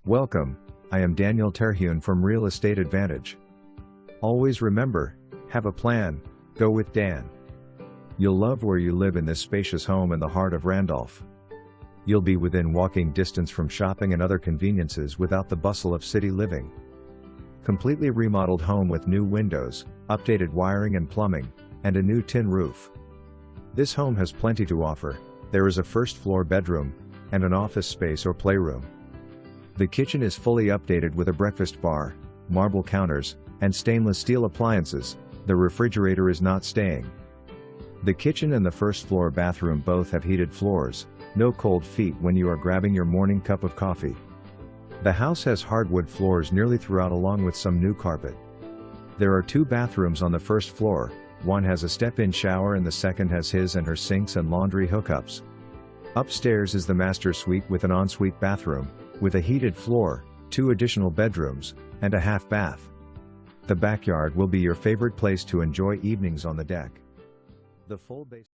Welcome, I am Daniel Terhune from Real Estate Advantage. Always remember, have a plan, go with Dan. You'll love where you live in this spacious home in the heart of Randolph. You'll be within walking distance from shopping and other conveniences without the bustle of city living. Completely remodeled home with new windows, updated wiring and plumbing, and a new tin roof. This home has plenty to offer. There is a first floor bedroom, and an office space or playroom. The kitchen is fully updated with a breakfast bar, marble counters, and stainless steel appliances. The refrigerator is not staying. The kitchen and the first floor bathroom both have heated floors, no cold feet when you are grabbing your morning cup of coffee. The house has hardwood floors nearly throughout along with some new carpet. There are 2 bathrooms on the first floor, one has a step-in shower and the second has his and her sinks and laundry hookups. Upstairs is the master suite with an ensuite bathroom, with a heated floor, 2 additional bedrooms, and a half bath. The backyard will be your favorite place to enjoy evenings on the deck. The full base